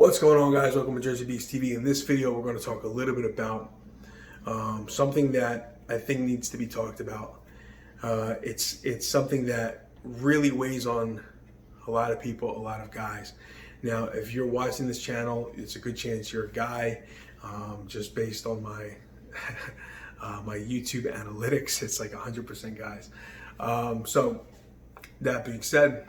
What's going on, guys? Welcome to Jersey Beast TV. In this video, we're going to talk a little bit about something that I think needs to be talked about. It's something that really weighs on a lot of people, a lot of guys. Now, if you're watching this channel, it's a good chance you're a guy. Just based on my my YouTube analytics, it's like 100% guys. So that being said,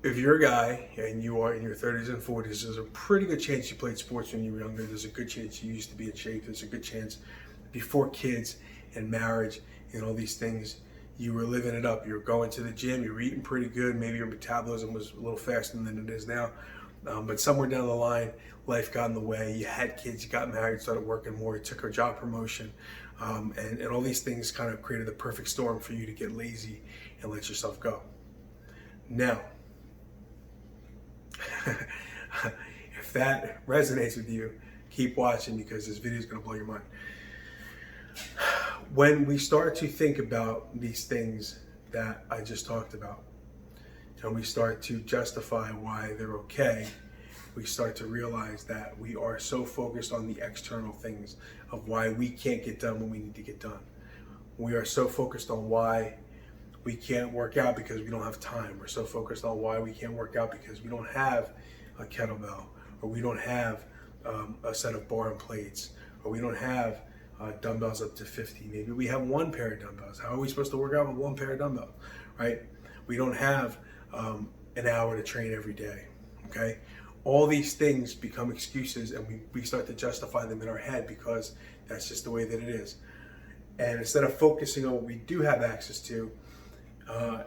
if you're a guy and you are in your 30s and 40s, there's a pretty good chance you played sports when you were younger. There's a good chance you used to be in shape. There's a good chance before kids and marriage and all these things, you were living it up. You were going to the gym. You were eating pretty good. Maybe your metabolism was a little faster than it is now. But somewhere down the line, life got in the way. You had kids, you got married, started working more, you took a job promotion. And all these things kind of created the perfect storm for you to get lazy and let yourself go. Now, if that resonates with you, keep watching because this video is going to blow your mind. When we start to think about these things that I just talked about, and we start to justify why they're okay, we start to realize that we are so focused on the external things of why we can't get done what we need to get done. We are so focused on why we can't work out because we don't have time. We're so focused on why we can't work out because we don't have a kettlebell, or we don't have a set of bar and plates, or we don't have dumbbells up to 50. Maybe we have one pair of dumbbells. How are we supposed to work out with one pair of dumbbells, right? We don't have an hour to train every day, okay? All these things become excuses, and we start to justify them in our head because that's just the way that it is. And instead of focusing on what we do have access to,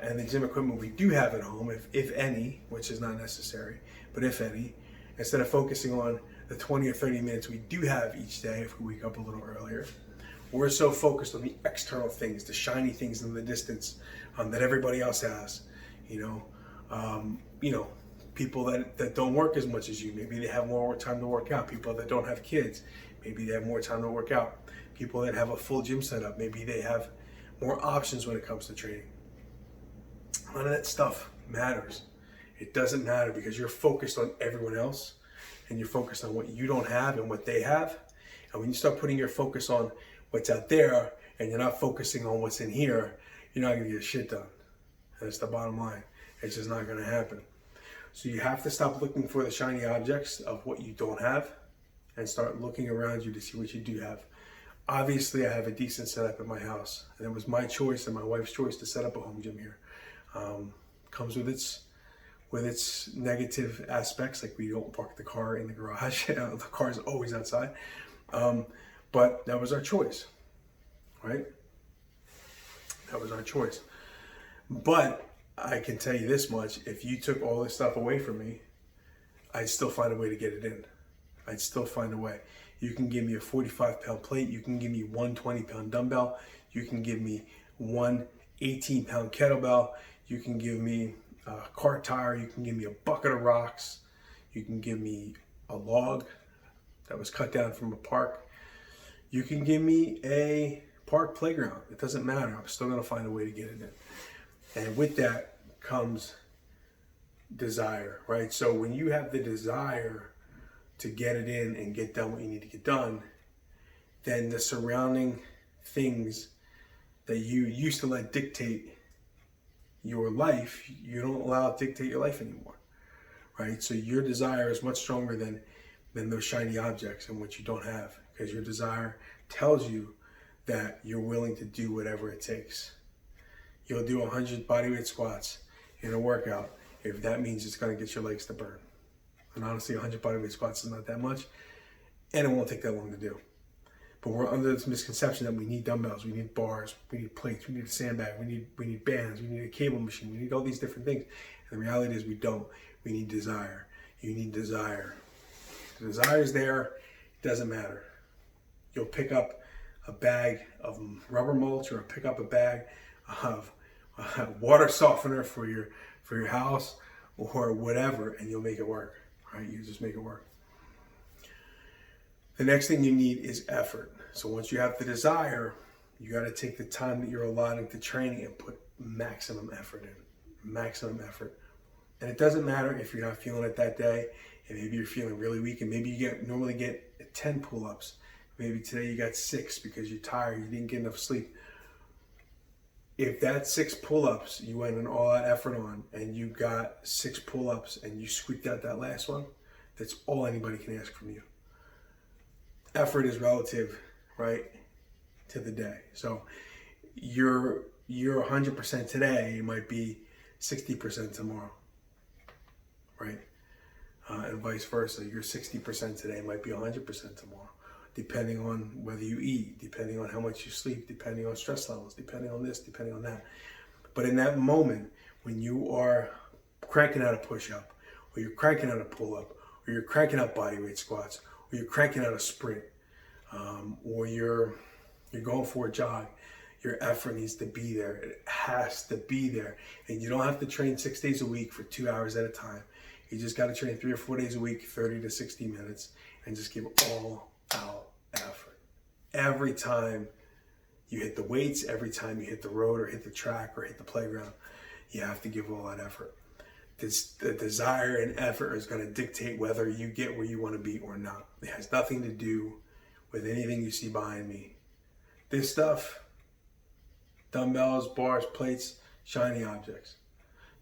and the gym equipment we do have at home, if any, which is not necessary, but if any, instead of focusing on the 20 or 30 minutes we do have each day if we wake up a little earlier, we're so focused on the external things, the shiny things in the distance that everybody else has. People that don't work as much as you, maybe they have more time to work out. People that don't have kids, maybe they have more time to work out. People that have a full gym setup, maybe they have more options when it comes to training. None of that stuff matters. It doesn't matter because you're focused on everyone else and you're focused on what you don't have and what they have. And when you start putting your focus on what's out there and you're not focusing on what's in here, you're not going to get shit done. And that's the bottom line. It's just not going to happen. So you have to stop looking for the shiny objects of what you don't have and start looking around you to see what you do have. Obviously, I have a decent setup at my house, and it was my choice and my wife's choice to set up a home gym here. Comes with its negative aspects, like we don't park the car in the garage. The car is always outside. But that was our choice, right? That was our choice. But I can tell you this much: if you took all this stuff away from me, I'd still find a way to get it in. I'd still find a way. You can give me a 45-pound plate. You can give me one 20-pound dumbbell. You can give me one 18-pound kettlebell. You can give me a car tire. You can give me a bucket of rocks. You can give me a log that was cut down from a park. You can give me a park playground. It doesn't matter. I'm still going to find a way to get it in. And with that comes desire, right? So when you have the desire to get it in and get done what you need to get done, then the surrounding things that you used to let dictate your life, you don't allow it to dictate your life anymore, right? So your desire is much stronger than those shiny objects and what you don't have, because your desire tells you that you're willing to do whatever it takes. You'll do 100 bodyweight squats in a workout if that means it's going to get your legs to burn. And honestly, 100 bodyweight squats is not that much, and it won't take that long to do. But we're under this misconception that we need dumbbells, we need bars, we need plates, we need a sandbag, we need bands, we need a cable machine, we need all these different things. And the reality is we don't. We need desire. You need desire. The desire is there. It doesn't matter. You'll pick up a bag of rubber mulch, or pick up a bag of water softener for your house or whatever, and you'll make it work. Right? You just make it work. The next thing you need is effort. So once you have the desire, you got to take the time that you're allotting to training and put maximum effort in. Maximum effort. And it doesn't matter if you're not feeling it that day, and maybe you're feeling really weak, and maybe you normally get 10 pull-ups. Maybe today you got 6 because you're tired, you didn't get enough sleep. If that 6 pull-ups you went an all-out effort on, and you got 6 pull-ups and you squeaked out that last one, that's all anybody can ask from you. Effort is relative, right, to the day. So you're 100% today, you might be 60% tomorrow, right? And vice versa. You're 60% today, might be 100% tomorrow, depending on whether you eat, depending on how much you sleep, depending on stress levels, depending on this, depending on that. But in that moment, when you are cranking out a push-up, or you're cranking out a pull-up, or you're cranking out bodyweight squats, or you're cranking out a sprint, or you're going for a jog, your effort needs to be there. It has to be there. And you don't have to train 6 days a week for 2 hours at a time. You just got to train 3 or 4 days a week, 30 to 60 minutes, and just give all out effort. Every time you hit the weights, every time you hit the road or hit the track or hit the playground, you have to give all that effort. The desire and effort is going to dictate whether you get where you want to be or not. It has nothing to do with anything you see behind me. This stuff, dumbbells, bars, plates, shiny objects.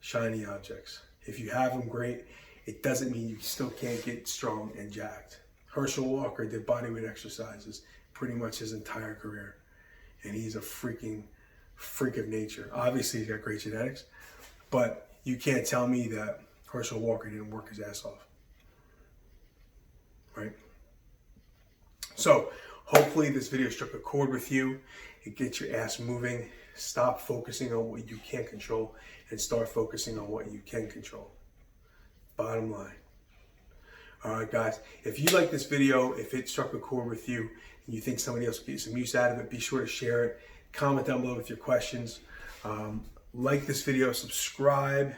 Shiny objects. If you have them, great. It doesn't mean you still can't get strong and jacked. Herschel Walker did bodyweight exercises pretty much his entire career. And he's a freak of nature. Obviously, he's got great genetics, but you can't tell me that Herschel Walker didn't work his ass off. Right? So, hopefully this video struck a chord with you. It gets your ass moving. Stop focusing on what you can't control and start focusing on what you can control. Bottom line. All right, guys, if you like this video, if it struck a chord with you and you think somebody else will get some use out of it, be sure to share it. Comment down below with your questions. Like this video, subscribe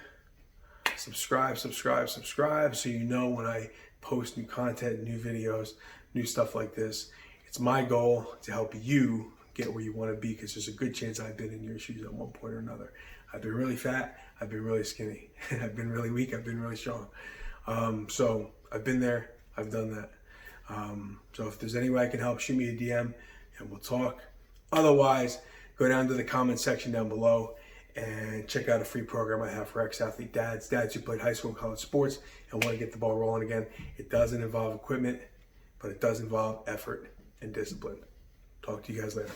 so you know when I post new content, new videos, new stuff like this. It's my goal to help you get where you want to be, because there's a good chance I've been in your shoes at one point or another. I've been really fat, I've been really skinny, I've been really weak, I've been really strong. So I've been there, I've done that. So if there's any way I can help, shoot me a DM and we'll talk. Otherwise, go down to the comment section down below and check out a free program I have for ex-athlete dads who played high school and college sports and want to get the ball rolling again. It doesn't involve equipment, but it does involve effort and discipline. Talk to you guys later.